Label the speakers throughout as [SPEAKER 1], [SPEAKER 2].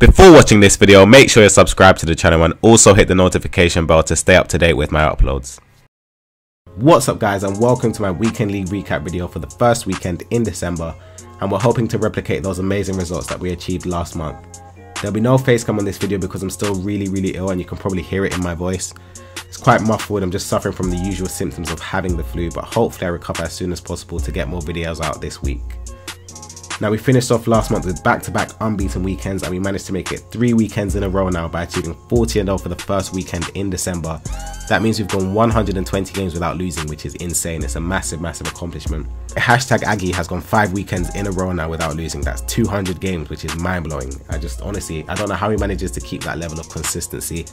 [SPEAKER 1] Before watching this video, make sure you're subscribed to the channel and also hit the notification bell to stay up to date with my uploads. What's up guys, and welcome to my weekend league recap video for the first weekend in December, and we're hoping to replicate those amazing results that we achieved last month. There'll be no face cam on this video because I'm still really ill, and you can probably hear it in my voice. It's quite muffled. I'm just suffering from the usual symptoms of having the flu, but hopefully I recover as soon as possible to get more videos out this week. Now, we finished off last month with back-to-back unbeaten weekends, and we managed to make it 3 weekends in a row now by achieving 40-0 for the first weekend in December. That means we've gone 120 games without losing, which is insane. It's a massive accomplishment. Hashtag Aggie has gone 5 weekends in a row now without losing. That's 200 games, which is mind-blowing. Honestly, I don't know how he manages to keep that level of consistency.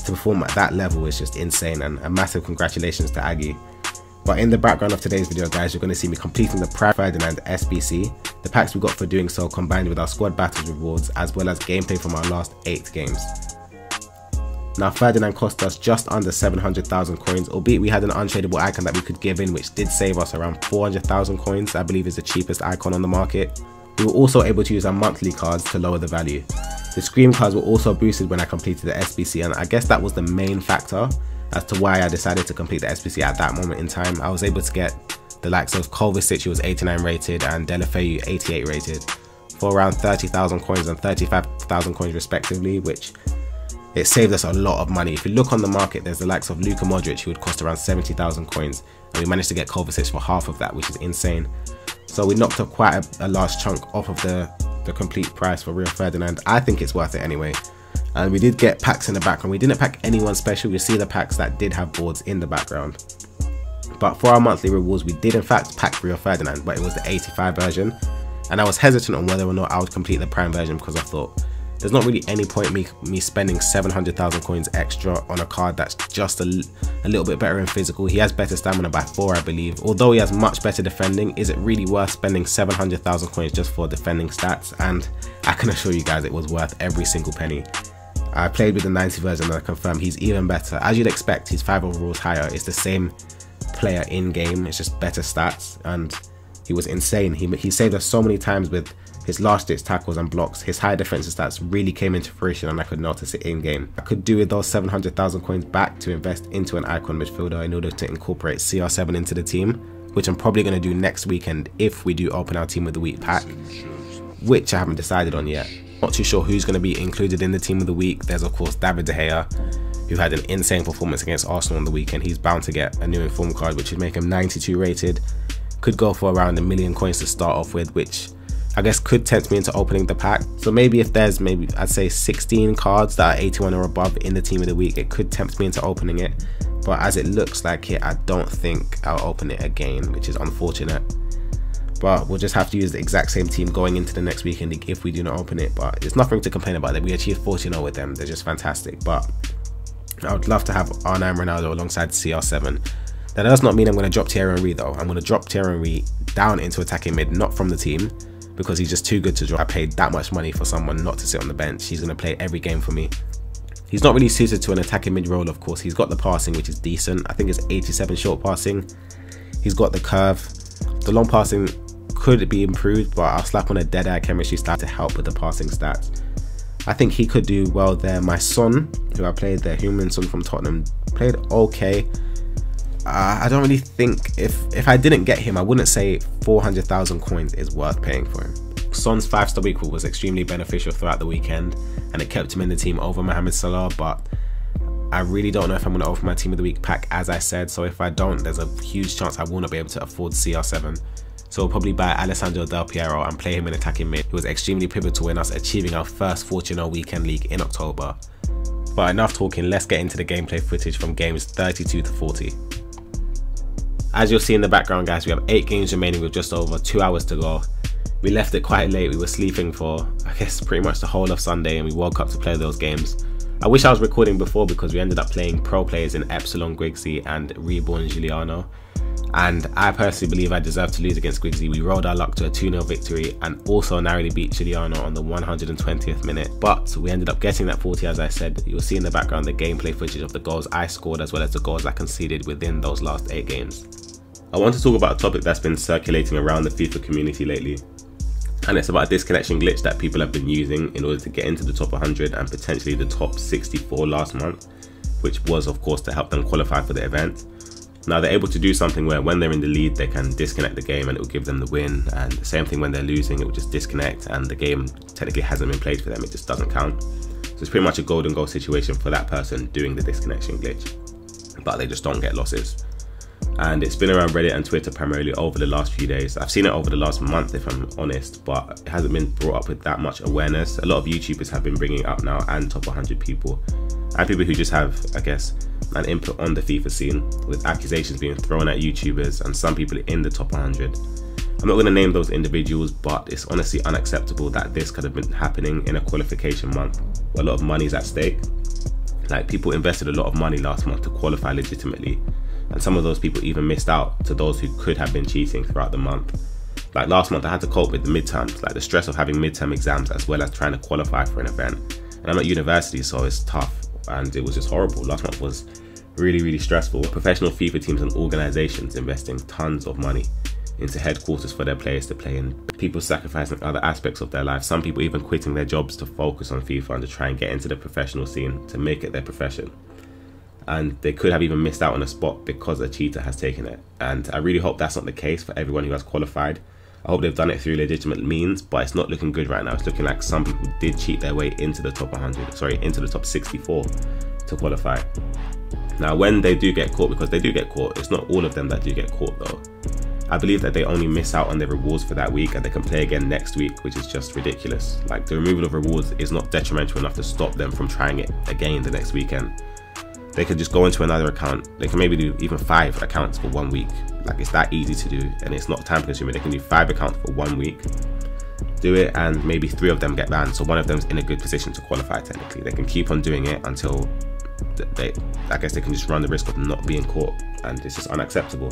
[SPEAKER 1] To perform at that level is just insane, and a massive congratulations to Aggie. But in the background of today's video guys, you're going to see me completing the Rio Ferdinand SBC, the packs we got for doing so combined with our squad battles rewards, as well as gameplay from our last 8 games. Now, Ferdinand cost us just under 700,000 coins, albeit we had an untradeable icon that we could give in, which did save us around 400,000 coins, I believe is the cheapest icon on the market. We were also able to use our monthly cards to lower the value. The Scream cards were also boosted when I completed the SBC, and I guess that was the main factor as to why I decided to complete the SBC at that moment in time. I was able to get the likes of Kovacic, who was 89 rated, and Delafeu 88 rated for around 30,000 coins and 35,000 coins respectively, which it saved us a lot of money. If you look on the market, there's the likes of Luka Modric, who would cost around 70,000 coins, and we managed to get Kovacic for half of that, which is insane. So we knocked up quite a large chunk off of the complete price for Rio Ferdinand. I think it's worth it anyway. And we did get packs in the background. We didn't pack anyone special. You see the packs that did have boards in the background. But for our monthly rewards, we did in fact pack Rio Ferdinand, but it was the 85 version. And I was hesitant on whether or not I would complete the Prime version because I thought there's not really any point me spending 700,000 coins extra on a card that's just a little bit better in physical. He has better stamina by 4, I believe. Although he has much better defending, is it really worth spending 700,000 coins just for defending stats? And I can assure you guys it was worth every single penny. I played with the 90 version and I confirm he's even better. As you'd expect, he's 5 overalls higher. It's the same player in game, it's just better stats, and he was insane. He saved us so many times with his last ditch tackles and blocks. His high defensive stats really came into fruition, and I could notice it in game. I could do with those 700,000 coins back to invest into an icon midfielder in order to incorporate CR7 into the team, which I'm probably going to do next weekend if we do open our team of the week pack, which I haven't decided on yet. Not too sure who's going to be included in the team of the week. There's of course David De Gea, who had an insane performance against Arsenal on the weekend. He's bound to get a new inform card, which would make him 92 rated. Could go for around 1 million coins to start off with, which I guess could tempt me into opening the pack. So maybe if there's I'd say 16 cards that are 81 or above in the team of the week, it could tempt me into opening it. But as it looks like it, I don't think I'll open it again, which is unfortunate. But we'll just have to use the exact same team going into the next weekend if we do not open it. But it's nothing to complain about. We achieved 40-0 with them. They're just fantastic. But I would love to have R9 Ronaldo alongside CR7. That does not mean I'm going to drop Thierry Henry though. I'm going to drop Thierry Henry down into attacking mid, not from the team, because he's just too good to drop. I paid that much money for someone not to sit on the bench. He's going to play every game for me. He's not really suited to an attacking mid role, of course. He's got the passing, which is decent. I think it's 87 short passing. He's got the curve. The long passing could be improved, but I'll slap on a dead-eye chemistry stat to help with the passing stats. I think he could do well there. My son, who I played there, Human Son from Tottenham, played okay. I don't really think, if I didn't get him, I wouldn't say 400,000 coins is worth paying for him. Son's 5-star week was extremely beneficial throughout the weekend, and it kept him in the team over Mohamed Salah, but I really don't know if I'm going to open my team of the week pack, as I said. So if I don't, there's a huge chance I will not be able to afford CR7. So we'll probably buy Alessandro Del Piero and play him in attacking mid. He was extremely pivotal in us achieving our first 40-0 weekend league in October. But enough talking, let's get into the gameplay footage from games 32 to 40. As you'll see in the background guys, we have 8 games remaining with just over 2 hours to go. We left it quite late. We were sleeping for, I guess, pretty much the whole of Sunday, and we woke up to play those games. I wish I was recording before because we ended up playing pro players in Epsilon Griggsy and Reborn Giuliano. And I personally believe I deserve to lose against Griggsy. We rolled our luck to a 2-0 victory and also narrowly beat Giuliano on the 120th minute. But we ended up getting that 40, as I said. You'll see in the background the gameplay footage of the goals I scored as well as the goals I conceded within those last 8 games. I want to talk about a topic that's been circulating around the FIFA community lately. and it's about a disconnection glitch that people have been using in order to get into the top 100 and potentially the top 64 last month, which was of course to help them qualify for the event. Now they're able to do something where when they're in the lead they can disconnect the game and it will give them the win, and the same thing when they're losing, it will just disconnect and the game technically hasn't been played for them, it just doesn't count. So it's pretty much a golden goal situation for that person doing the disconnection glitch, but they just don't get losses. And it's been around Reddit and Twitter primarily over the last few days. I've seen it over the last month if I'm honest, but it hasn't been brought up with that much awareness. A lot of YouTubers have been bringing it up now, and top 100 people, and people who just have, I guess, an input on the FIFA scene, with accusations being thrown at YouTubers and some people in the top 100. I'm not going to name those individuals, but it's honestly unacceptable that this could have been happening in a qualification month where a lot of money is at stake. Like, people invested a lot of money last month to qualify legitimately, and some of those people even missed out to those who could have been cheating throughout the month. Like last month I had to cope with the midterms, like the stress of having midterm exams as well as trying to qualify for an event, and I'm at university, so it's tough, and it was just horrible. Last month was really stressful. Professional FIFA teams and organizations investing tons of money into headquarters for their players to play in, people sacrificing other aspects of their life, some people even quitting their jobs to focus on FIFA and to try and get into the professional scene to make it their profession. And they could have even missed out on a spot because a cheater has taken it. And I really hope that's not the case for everyone who has qualified. I hope they've done it through legitimate means, but it's not looking good right now. It's looking like some people did cheat their way into the top 100, sorry, into the top 64 to qualify. Now, when they do get caught, because they do get caught, it's not all of them that do get caught though. I believe that they only miss out on their rewards for that week and they can play again next week, which is just ridiculous. Like, the removal of rewards is not detrimental enough to stop them from trying it again the next weekend. They could just go into another account. They can maybe do even 5 accounts for 1 week. Like, it's that easy to do and it's not time consuming. They can do 5 accounts for 1 week, do it, and maybe 3 of them get banned. So one of them's in a good position to qualify technically. They can keep on doing it until I guess they can just run the risk of not being caught, and it's just unacceptable.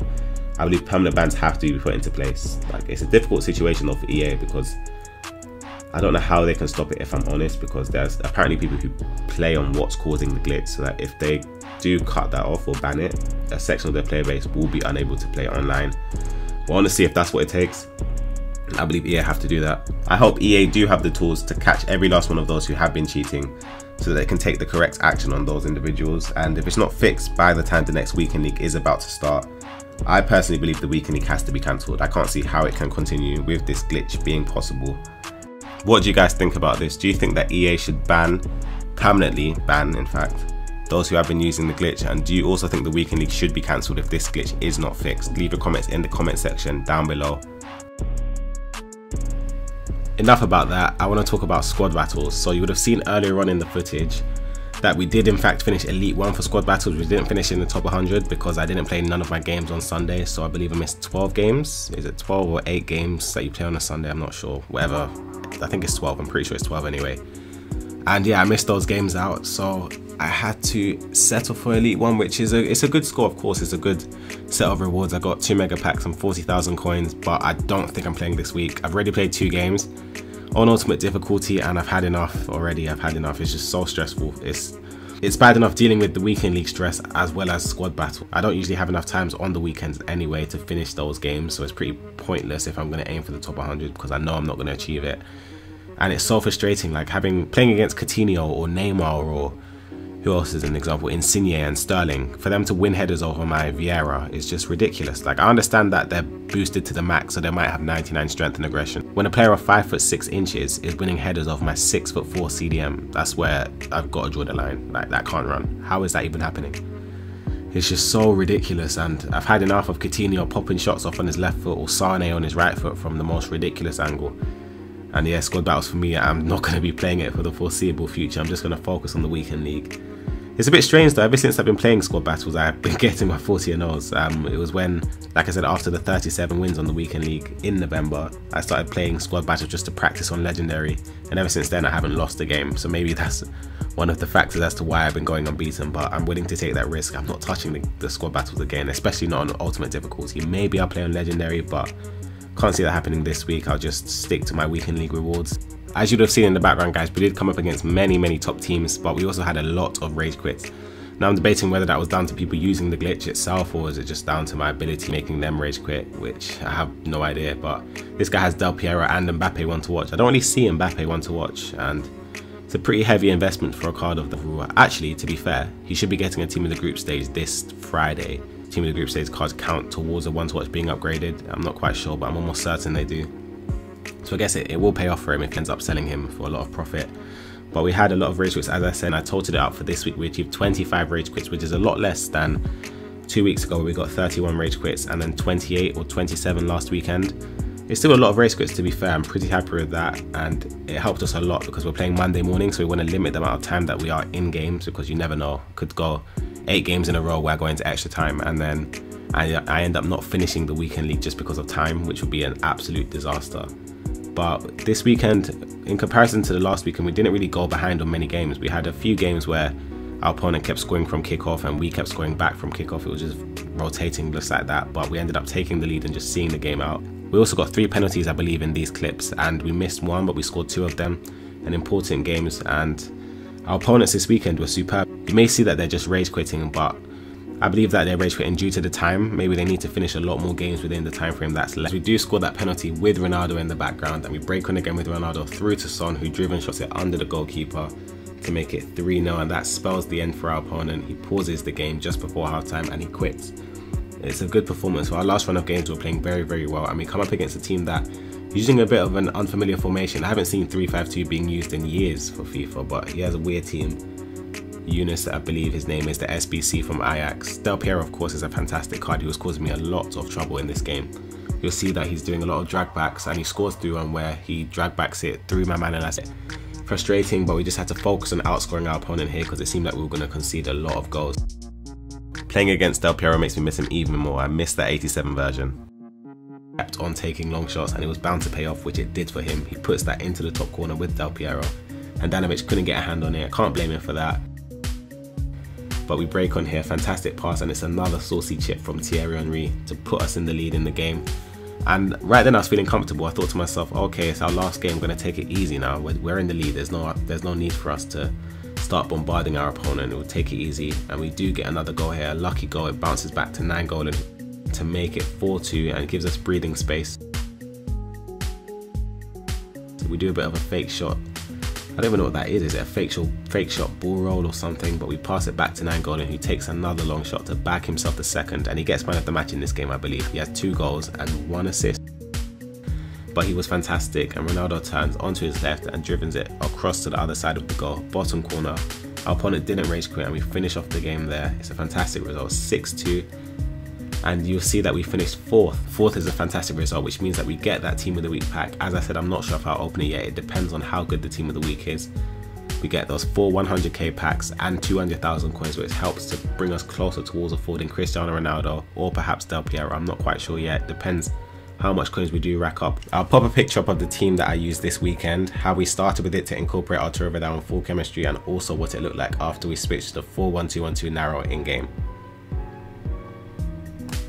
[SPEAKER 1] I believe permanent bans have to be put into place. Like, it's a difficult situation though for EA, because I don't know how they can stop it, if I'm honest, because there's apparently people who play on what's causing the glitch, so that if they do cut that off or ban it, a section of their player base will be unable to play online. But honestly, if that's what it takes, I believe EA have to do that. I hope EA do have the tools to catch every last one of those who have been cheating, so that they can take the correct action on those individuals. And if it's not fixed by the time the next weekend league is about to start, I personally believe the weekend league has to be cancelled. I can't see how it can continue with this glitch being possible. What do you guys think about this? Do you think that EA should permanently ban in fact, those who have been using the glitch? And do you also think the weekend league should be cancelled if this glitch is not fixed? Leave your comments in the comment section down below. Enough about that, I want to talk about squad battles. So you would have seen earlier on in the footage that we did in fact finish Elite 1 for squad battles. We didn't finish in the top 100 because I didn't play none of my games on Sunday, so I believe I missed 12 games. Is it 12 or 8 games that you play on a Sunday? I'm not sure, whatever. I think it's 12, I'm pretty sure it's 12 anyway. And yeah, I missed those games out, so I had to settle for Elite 1, which is it's a good score, of course. It's a good set of rewards. I got 2 mega packs and 40,000 coins, but I don't think I'm playing this week. I've already played 2 games on ultimate difficulty and I've had enough already. I've had enough. It's just so stressful. It's bad enough dealing with the weekend league stress as well as squad battle. I don't usually have enough times on the weekends anyway to finish those games, so it's pretty pointless if I'm going to aim for the top 100 because I know I'm not going to achieve it. And it's so frustrating, like playing against Coutinho or Neymar, or who else is an example, Insigne and Sterling, for them to win headers over my Vieira is just ridiculous. Like, I understand that they're boosted to the max, so they might have 99 strength and aggression. When a player of 5'6" is winning headers off my 6'4" CDM, that's where I've got to draw the line. Like, that can't run. How is that even happening? It's just so ridiculous, and I've had enough of Coutinho popping shots off on his left foot or Sane on his right foot from the most ridiculous angle. And yeah, squad battles for me, I'm not going to be playing it for the foreseeable future. I'm just going to focus on the weekend league. It's a bit strange though, ever since I've been playing squad battles, I've been getting my 40 and O's. It was when, like I said, after the 37 wins on the weekend league in November, I started playing squad battles just to practice on legendary, and ever since then I haven't lost a game. So maybe that's one of the factors as to why I've been going unbeaten, but I'm willing to take that risk. I'm not touching the squad battles again, especially not on ultimate difficulty. Maybe I'll play on legendary, but can't see that happening this week. I'll just stick to my weekend league rewards. As you'd have seen in the background, guys, we did come up against many top teams, but we also had a lot of rage quits. Now I'm debating whether that was down to people using the glitch itself, or is it just down to my ability making them rage quit, which I have no idea. But this guy has Del Piero and Mbappe one to watch. I don't really see Mbappe one to watch, and it's a pretty heavy investment for a card of the rule. Actually, to be fair, he should be getting a team of the group stage this Friday. Team of the group stage cards count towards the one to watch being upgraded. I'm not quite sure, but I'm almost certain they do. So I guess it will pay off for him if he ends up selling him for a lot of profit. But we had a lot of rage quits, as I said, and I totaled it out for this week. We achieved 25 rage quits, which is a lot less than 2 weeks ago where we got 31 rage quits, and then 28 or 27 last weekend. It's still a lot of rage quits, to be fair. I'm pretty happy with that, and it helped us a lot because we're playing Monday morning, so we want to limit the amount of time that we are in games, because you never know. Could go 8 games in a row where I go into extra time, and then I end up not finishing the weekend league just because of time, which would be an absolute disaster. But this weekend, in comparison to the last weekend, we didn't really go behind on many games. We had a few games where our opponent kept scoring from kickoff and we kept scoring back from kickoff. It was just rotating just like that, but we ended up taking the lead and just seeing the game out. We also got 3 penalties, I believe, in these clips, and we missed 1, but we scored 2 of them in important games. And our opponents this weekend were superb. You may see that they're just rage quitting, but I believe that they're rage quitting due to the time. Maybe they need to finish a lot more games within the time frame that's left. We do score that penalty with Ronaldo in the background, and we break on again with Ronaldo through to Son, who driven shots it under the goalkeeper to make it 3-0, and that spells the end for our opponent. He pauses the game just before halftime and he quits. It's a good performance. For our last run of games, we're playing very, very well, and we come up against a team that using a bit of an unfamiliar formation. I haven't seen 3-5-2 being used in years for FIFA, but he has a weird team. Yunus, I believe his name is, the SBC from Ajax. Del Piero, of course, is a fantastic card. He was causing me a lot of trouble in this game. You'll see that he's doing a lot of drag backs, and he scores through one where he drag backs it through my man, and that's it. Frustrating, but we just had to focus on outscoring our opponent here because it seemed like we were going to concede a lot of goals. Playing against Del Piero makes me miss him even more. I missed that 87 version. Kept on taking long shots, and it was bound to pay off, which it did for him. He puts that into the top corner with Del Piero, and Danovic couldn't get a hand on it. I can't blame him for that. But we break on here, fantastic pass, and it's another saucy chip from Thierry Henry to put us in the lead in the game. And right then I was feeling comfortable. I thought to myself, okay, it's our last game, I'm going to take it easy now. We're in the lead, there's no need for us to start bombarding our opponent. We'll take it easy, and we do get another goal here, a lucky goal. It bounces back to 9-goal to make it 4-2, and it gives us breathing space. So we do a bit of a fake shot. I don't even know what that is. Is it a fake shot ball roll or something? But we pass it back to 9-goal, who takes another long shot to bag himself the second, and he gets man of the match in this game, I believe. He has 2 goals and 1 assist. But he was fantastic, and Ronaldo turns onto his left and drivens it across to the other side of the goal, bottom corner. Our opponent didn't rage quit, and we finish off the game there. It's a fantastic result, 6-2. And you'll see that we finished 4th. 4th is a fantastic result, which means that we get that Team of the Week pack. As I said, I'm not sure if I'll open it yet. It depends on how good the Team of the Week is. We get those 4 100k packs and 200,000 coins, which helps to bring us closer towards affording Cristiano Ronaldo or perhaps Del Piero. I'm not quite sure yet. Depends how much coins we do rack up. I'll pop a picture up of the team that I used this weekend, how we started with it to incorporate Arturo Vidal and full chemistry, and also what it looked like after we switched to 4-1-2-1-2 narrow in-game.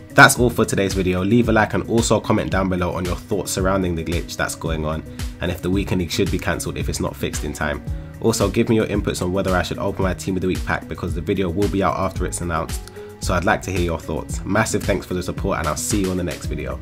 [SPEAKER 1] That's all for today's video. Leave a like and also comment down below on your thoughts surrounding the glitch that's going on, and if the weekend league should be cancelled if it's not fixed in time. Also, give me your inputs on whether I should open my Team of the Week pack, because the video will be out after it's announced, so I'd like to hear your thoughts. Massive thanks for the support, and I'll see you on the next video.